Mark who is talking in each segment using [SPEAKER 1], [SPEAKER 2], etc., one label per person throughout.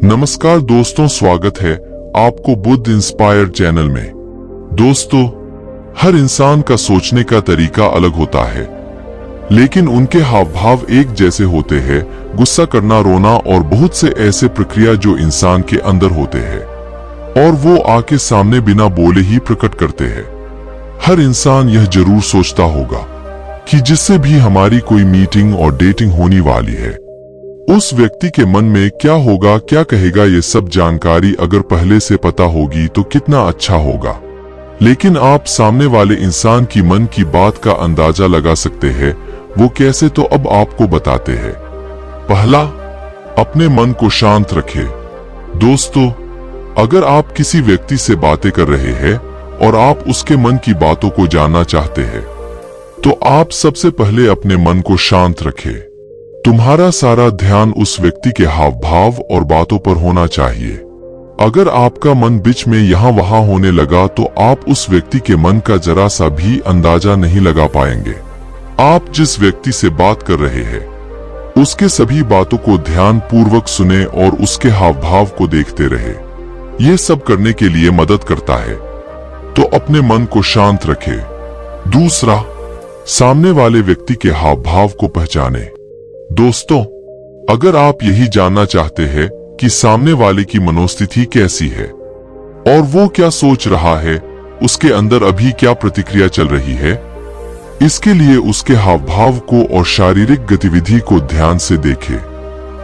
[SPEAKER 1] नमस्कार दोस्तों, स्वागत है आपको बुद्ध इंस्पायर्ड चैनल में। दोस्तों, हर इंसान का सोचने का तरीका अलग होता है, लेकिन उनके हाव भाव एक जैसे होते हैं। गुस्सा करना, रोना और बहुत से ऐसे प्रक्रिया जो इंसान के अंदर होते हैं और वो आके सामने बिना बोले ही प्रकट करते हैं। हर इंसान यह जरूर सोचता होगा कि जिससे भी हमारी कोई मीटिंग और डेटिंग होने वाली है, उस व्यक्ति के मन में क्या होगा, क्या कहेगा। ये सब जानकारी अगर पहले से पता होगी तो कितना अच्छा होगा। लेकिन आप सामने वाले इंसान की मन की बात का अंदाजा लगा सकते हैं। वो कैसे, तो अब आपको बताते हैं। पहला, अपने मन को शांत रखें। दोस्तों, अगर आप किसी व्यक्ति से बातें कर रहे हैं और आप उसके मन की बातों को जानना चाहते हैं, तो आप सबसे पहले अपने मन को शांत रखें। तुम्हारा सारा ध्यान उस व्यक्ति के हाव भाव और बातों पर होना चाहिए। अगर आपका मन बीच में यहाँ वहां होने लगा तो आप उस व्यक्ति के मन का जरा सा भी अंदाजा नहीं लगा पाएंगे। आप जिस व्यक्ति से बात कर रहे हैं, उसके सभी बातों को ध्यान पूर्वक सुने और उसके हाव भाव को देखते रहे। ये सब करने के लिए मदद करता है, तो अपने मन को शांत रखें। दूसरा, सामने वाले व्यक्ति के हाव भाव को पहचाने। दोस्तों, अगर आप यही जानना चाहते हैं कि सामने वाले की मनोस्थिति कैसी है और वो क्या सोच रहा है, उसके अंदर अभी क्या प्रतिक्रिया चल रही है, इसके लिए उसके हाव भाव को और शारीरिक गतिविधि को ध्यान से देखें।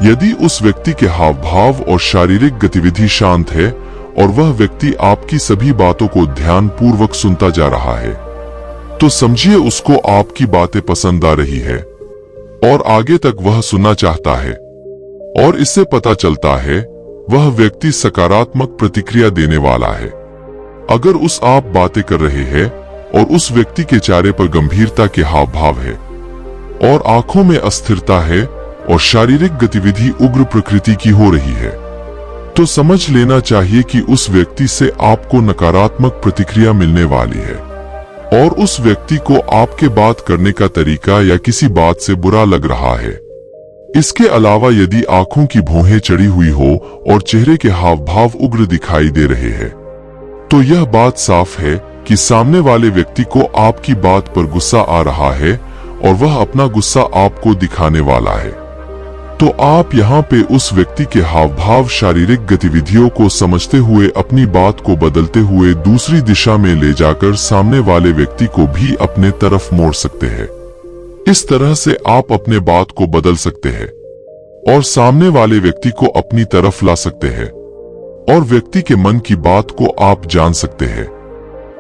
[SPEAKER 1] यदि उस व्यक्ति के हाव भाव और शारीरिक गतिविधि शांत है और वह व्यक्ति आपकी सभी बातों को ध्यान पूर्वक सुनता जा रहा है, तो समझिए उसको आपकी बातें पसंद आ रही है और आगे तक वह सुनना चाहता है। और इससे पता चलता है वह व्यक्ति सकारात्मक प्रतिक्रिया देने वाला है। अगर उस आप बातें कर रहे हैं और उस व्यक्ति के चेहरे पर गंभीरता के हाव भाव है और आंखों में अस्थिरता है और शारीरिक गतिविधि उग्र प्रकृति की हो रही है, तो समझ लेना चाहिए कि उस व्यक्ति से आपको नकारात्मक प्रतिक्रिया मिलने वाली है और उस व्यक्ति को आपके बात करने का तरीका या किसी बात से बुरा लग रहा है। इसके अलावा यदि आंखों की भौहें चढ़ी हुई हो और चेहरे के हाव भाव उग्र दिखाई दे रहे हैं, तो यह बात साफ है कि सामने वाले व्यक्ति को आपकी बात पर गुस्सा आ रहा है और वह अपना गुस्सा आपको दिखाने वाला है। तो आप यहाँ पे उस व्यक्ति के हाव भाव, शारीरिक गतिविधियों को समझते हुए अपनी बात को बदलते हुए दूसरी दिशा में ले जाकर सामने वाले व्यक्ति को भी अपने तरफ मोड़ सकते हैं। इस तरह से आप अपने बात को बदल सकते हैं और सामने वाले व्यक्ति को अपनी तरफ ला सकते हैं और व्यक्ति के मन की बात को आप जान सकते हैं।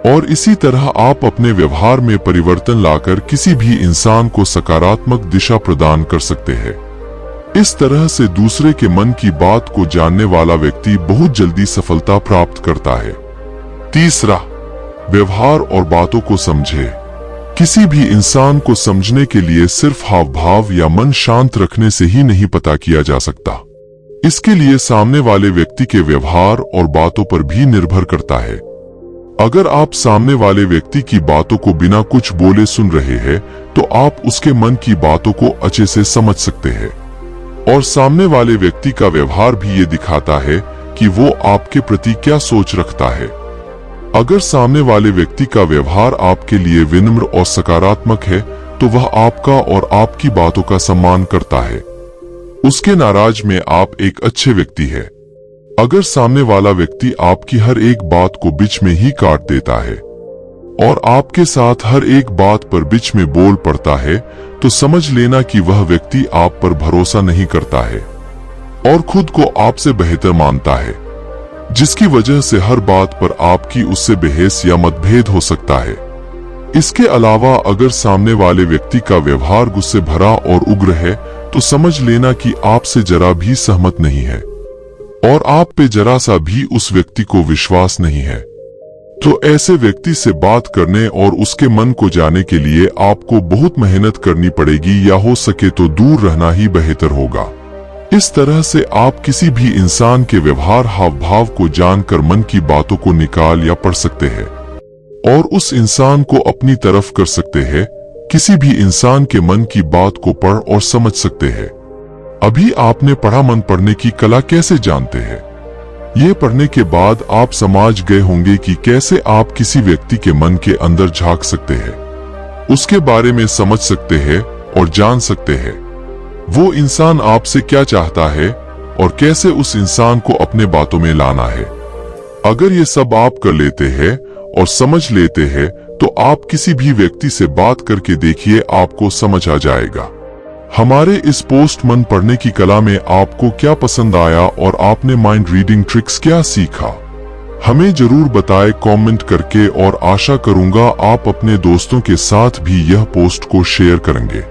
[SPEAKER 1] और इसी तरह आप अपने व्यवहार में परिवर्तन लाकर किसी भी इंसान को सकारात्मक दिशा प्रदान कर सकते हैं। इस तरह से दूसरे के मन की बात को जानने वाला व्यक्ति बहुत जल्दी सफलता प्राप्त करता है। तीसरा, व्यवहार और बातों को समझे। किसी भी इंसान को समझने के लिए सिर्फ हाव भाव या मन शांत रखने से ही नहीं पता किया जा सकता। इसके लिए सामने वाले व्यक्ति के व्यवहार और बातों पर भी निर्भर करता है। अगर आप सामने वाले व्यक्ति की बातों को बिना कुछ बोले सुन रहे हैं, तो आप उसके मन की बातों को अच्छे से समझ सकते हैं। और सामने वाले व्यक्ति का व्यवहार भी ये दिखाता है कि वो आपके प्रति क्या सोच रखता है। अगर सामने वाले व्यक्ति का व्यवहार आपके लिए विनम्र और सकारात्मक है, तो वह आपका और आपकी बातों का सम्मान करता है। उसके नाराज में आप एक अच्छे व्यक्ति है। अगर सामने वाला व्यक्ति आपकी हर एक बात को बीच में ही काट देता है और आपके साथ हर एक बात पर बीच में बोल पड़ता है, तो समझ लेना कि वह व्यक्ति आप पर भरोसा नहीं करता है और खुद को आपसे बेहतर मानता है, जिसकी वजह से हर बात पर आपकी उससे बहस या मतभेद हो सकता है। इसके अलावा अगर सामने वाले व्यक्ति का व्यवहार गुस्से भरा और उग्र है, तो समझ लेना कि आपसे जरा भी सहमत नहीं है और आप पे जरा सा भी उस व्यक्ति को विश्वास नहीं है। तो ऐसे व्यक्ति से बात करने और उसके मन को जानने के लिए आपको बहुत मेहनत करनी पड़ेगी, या हो सके तो दूर रहना ही बेहतर होगा। इस तरह से आप किसी भी इंसान के व्यवहार, हाव भाव को जानकर मन की बातों को निकाल या पढ़ सकते हैं और उस इंसान को अपनी तरफ कर सकते हैं। किसी भी इंसान के मन की बात को पढ़ और समझ सकते हैं। अभी आपने पढ़ा मन पढ़ने की कला कैसे जानते हैं? ये पढ़ने के बाद आप समझ गए होंगे कि कैसे आप किसी व्यक्ति के मन के अंदर झांक सकते हैं, उसके बारे में समझ सकते हैं और जान सकते हैं वो इंसान आपसे क्या चाहता है और कैसे उस इंसान को अपने बातों में लाना है। अगर ये सब आप कर लेते हैं और समझ लेते हैं तो आप किसी भी व्यक्ति से बात करके देखिए, आपको समझ आ जाएगा। हमारे इस पोस्ट मन पढ़ने की कला में आपको क्या पसंद आया और आपने माइंड रीडिंग ट्रिक्स क्या सीखा, हमें जरूर बताएं कमेंट करके, और आशा करूंगा आप अपने दोस्तों के साथ भी यह पोस्ट को शेयर करेंगे।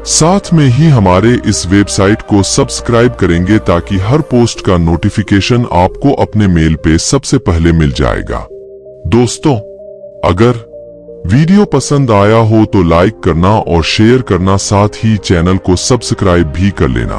[SPEAKER 1] साथ में ही हमारे इस वेबसाइट को सब्सक्राइब करेंगे ताकि हर पोस्ट का नोटिफिकेशन आपको अपने मेल पे सबसे पहले मिल जाएगा। दोस्तों, अगर वीडियो पसंद आया हो तो लाइक करना और शेयर करना, साथ ही चैनल को सब्सक्राइब भी कर लेना।